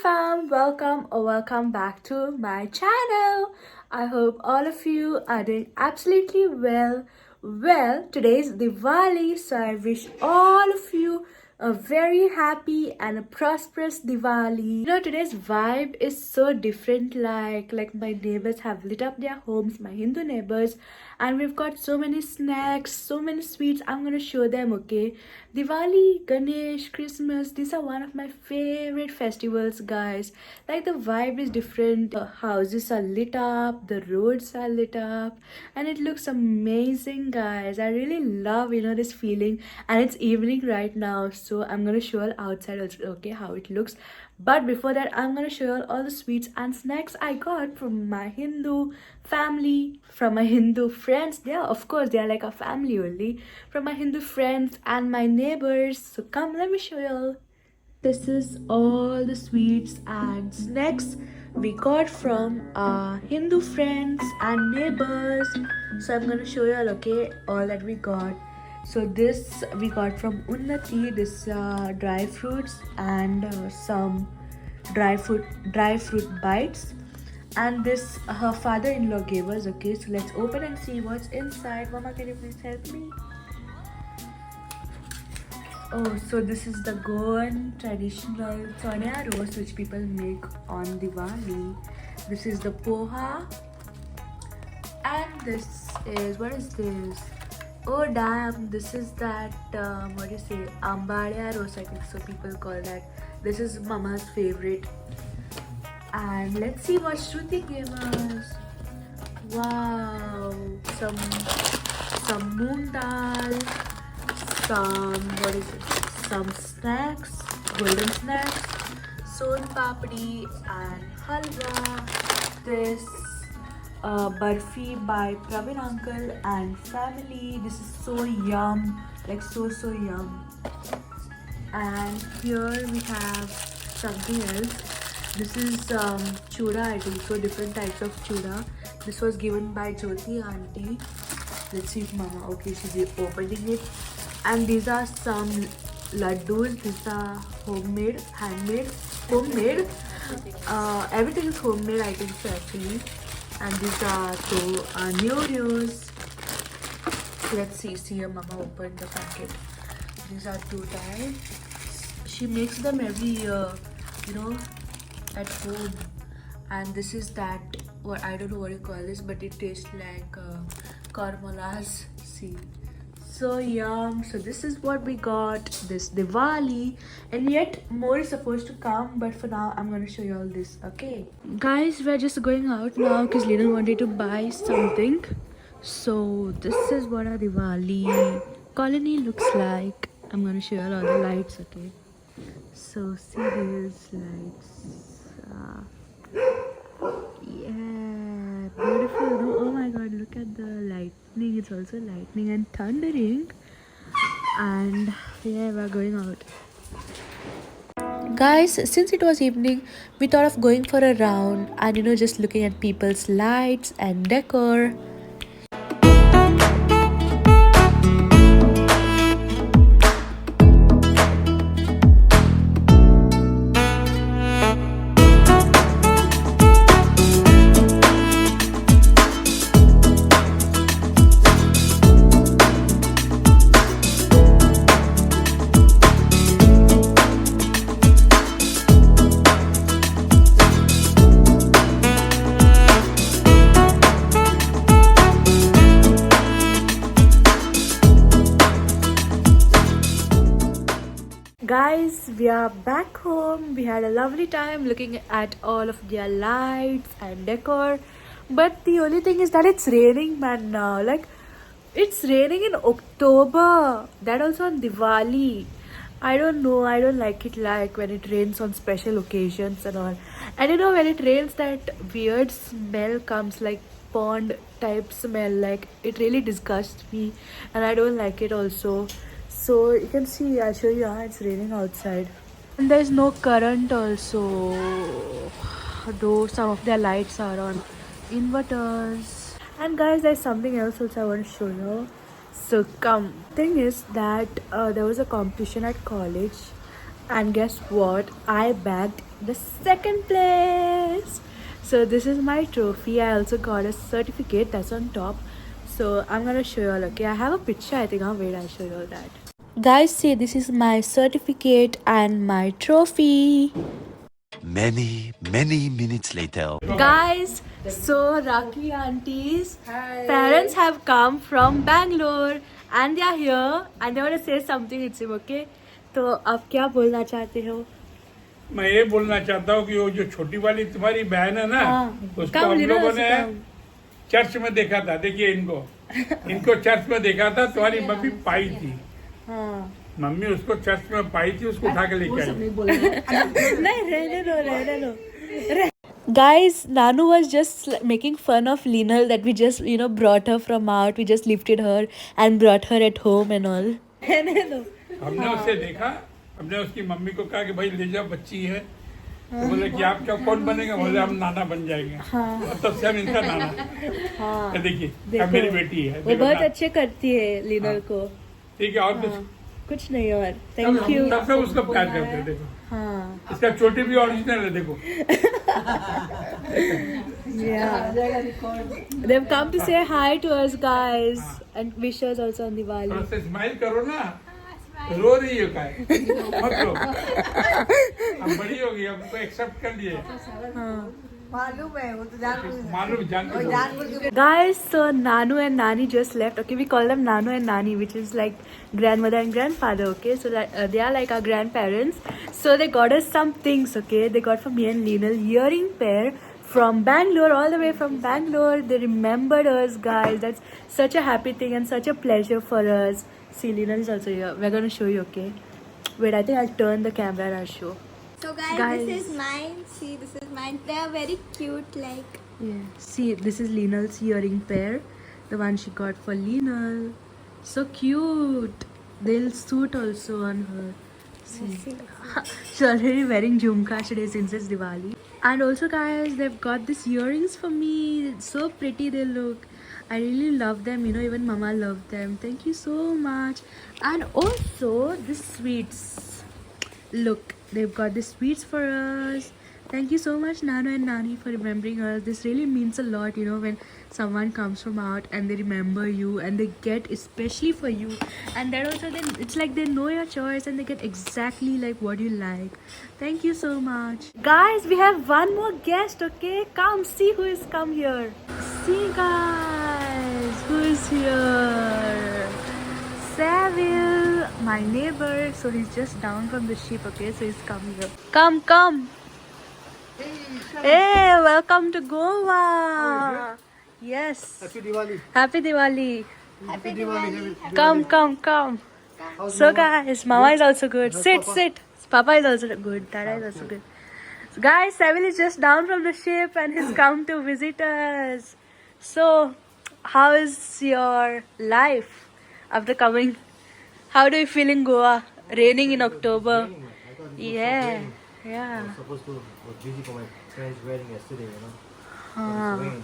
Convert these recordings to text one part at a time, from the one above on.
fam, welcome or welcome back to my channel. I hope all of you are doing absolutely well. Well, today's Diwali, so I wish all of you a very happy and a prosperous Diwali. You know, today's vibe is so different. Like my neighbors have lit up their homes, my Hindu neighbors, and we've got so many snacks, so many sweets. I'm gonna show them, okay? Diwali, Ganesh, Christmas, these are one of my favorite festivals, guys. Like the vibe is different. The houses are lit up, the roads are lit up, and it looks amazing, guys. I really love, this feeling. And it's evening right now, so I'm gonna show you outside also, okay, how it looks. But before that, I'm gonna show you all the sweets and snacks I got from my Hindu family, from my Hindu friends. Yeah, of course, they are like a family only. From my Hindu friends and my neighbors. So come, let me show you all. This is all the sweets and snacks we got from our Hindu friends and neighbors. So I'm gonna show you all, okay, all that we got. So this we got from Unnati, this dry fruits and some dry fruit bites, and this her father-in-law gave us, okay. So let's open and see what's inside. Mama, can you please help me? Oh, so this is the Goan traditional chania roast which people make on Diwali. This is the poha, and this is, what is this? Oh damn, this is that what do you say, ambadia roast, I think so people call that. This is mama's favorite. And let's see what Shruti gave us. Wow, some moong dal, some, what is it, some snacks, golden snacks, son papdi and halwa. This barfi by Praveen uncle and family. This is so yum, like so yum. And here we have something else. This is chuda, I think so, different types of chuda. This was given by Jyoti auntie. Let's see if mama, okay, she's opening it. And these are some laddus. These are homemade. Everything is homemade, I think so, actually. And these are Neorios. Let's see your mama open the packet. These are 2 types. She makes them every year, at home. And this is that, what, I don't know what you call this, but it tastes like caramelas. See, so yum. So this is what we got this Diwali, and yet more is supposed to come, but for now I'm gonna show you all this, okay? Guys, we're just going out now because Lena wanted to buy something. So this is what our Diwali colony looks like. I'm gonna show you all the lights, okay? So see these lights. Yeah, beautiful, no? Oh my god, look at the lightning. It's also lightning and thundering. And yeah, we're going out. Guys, since it was evening, we thought of going for a round and just looking at people's lights and decor. Guys, we are back home. We had a lovely time looking at all of their lights and decor, but the only thing is that it's raining, man, now. Like, it's raining in October, that also on Diwali. I don't know, I don't like it, like when it rains on special occasions and all. And when it rains, that weird smell comes, like pond type smell. Like, it really disgusts me and I don't like it also. So you can see, I'll show you how it's raining outside. And there's no current also, though some of their lights are on inverters. And guys, there's something else also I want to show you. So come, thing is that there was a competition at college, and guess what, I bagged the second place. So this is my trophy. I also got a certificate that's on top. So I'm gonna show you all. Okay, I have a picture. I think I'll wait. I'll show you all that. Guys, see, this is my certificate and my trophy. Many minutes later. Guys, so Raki auntie's parents have come from Bangalore and they are here and they want to say something. It's okay. तो आप क्या बोलना चाहते हो? मैं ये बोलना चाहता हूँ कि वो जो छोटी वाली तुम्हारी बहन है ना, उसको हम लोगों ने चर्च में देखा था. देखिए इनको चर्च में देखा था. तुम्हारी मम्मी पाई थी. मम्मी उसको चर्च में पाई थी. उसको उठा के लेके आई. नहीं, रहने दो. Guys, Nanu was just making fun of Linal that we just brought her from out. We just lifted her and brought her at home and all. हमने उसे देखा. हमने उसकी मम्मी को कहा कि भाई ले जाओ, बच्ची है. तो बोले कि आप क्या कौन बनेगा? बोले हम नाना बन जाएंगे. और तब से हम इनका नाना. देखिए मेरी बेटी है. वो बहुत अच्छे करती है लिनल को. ठीक है. और कुछ नहीं. और थैंक यू. सब उसको प्यार करते हैं. देखो इसका चोटी भी ओरिजिनल है. देखो. They've come to say hi to us, guys, and wish us also on Diwali. थोड़ा सा स्माइल करो ना. रो रही हो काय? मत रो. अब बड़ी होगी, अब तो एक्सेप्ट कर लिए. मालूम है, वो तो मालूम जानते. Guys, so Nanu and Nani just left. Okay, we call them Nanu and Nani, which is like grandmother and grandfather. Okay, so that, they are like our grandparents. So they got us some things. Okay, they got for me and Linal earring pair from Bangalore, all the way from Bangalore. They remembered us, guys. That's such a happy thing and such a pleasure for us. See, Linal is also here. We're gonna show you. Okay, wait. I think I'll turn the camera and I'll show. So guys, this is mine. See, this is mine. They are very cute. Like, yeah. See, this is Linal's earring pair. The one she got for Linal. So cute. They'll suit also on her. See. She's already wearing jhumka today since it's Diwali. And also, guys, they've got these earrings for me. It's so pretty they look. I really love them. Even Mama loved them. Thank you so much. And also, the sweets. Look, they've got the sweets for us. Thank you so much, Nano and Nani, for remembering us. This really means a lot, when someone comes from out and they remember you and they get especially for you. And that also, then it's like they know your choice and they get exactly like what you like. Thank you so much. Guys, we have one more guest, okay? Come, see who is come here. See, guys, who is here? Saville, my neighbor. So he's just down from the ship, okay? So he's come here. Come. Hey, welcome to Goa. Yes. Happy Diwali. Happy Diwali. Happy Diwali. Come. So guys, Mama is also good. Sit. Papa is also good. Dada is also good. So guys, Saville is just down from the ship and he's come to visit us. So, how is your life after coming? How do you feel in Goa? Raining in October. Yeah. I was supposed to was busy for my friend's wedding yesterday, It's rain.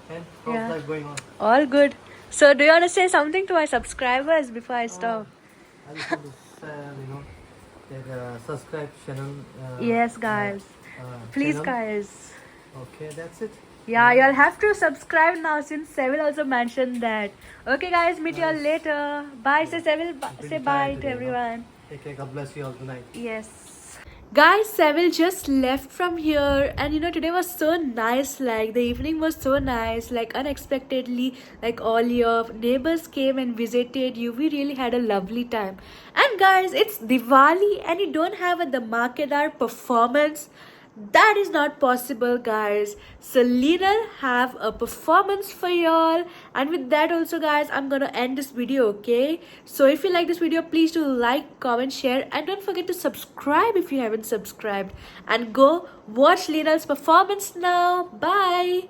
And how's life going on? All good. So, do you want to say something to our subscribers before I stop? I just want to say, that subscribe channel. Yes, guys. Please, channel. guys. Okay, that's it. Yeah, you'll have to subscribe now since Saville also mentioned that. Okay, guys, meet you all later. Bye, say Saville. Say bye to everyone. Take care. God bless you all tonight. Yes. Guys, Saville just left from here and today was so nice. Like the evening was so nice, like unexpectedly, like all your neighbors came and visited you. We really had a lovely time. And guys, it's Diwali and you don't have a Dhamakedar performance. That is not possible, guys. So Linal have a performance for y'all, and with that also, guys, I'm gonna end this video. Okay, so if you like this video, please do like, comment, share, and don't forget to subscribe if you haven't subscribed, and go watch Linal's performance now. Bye.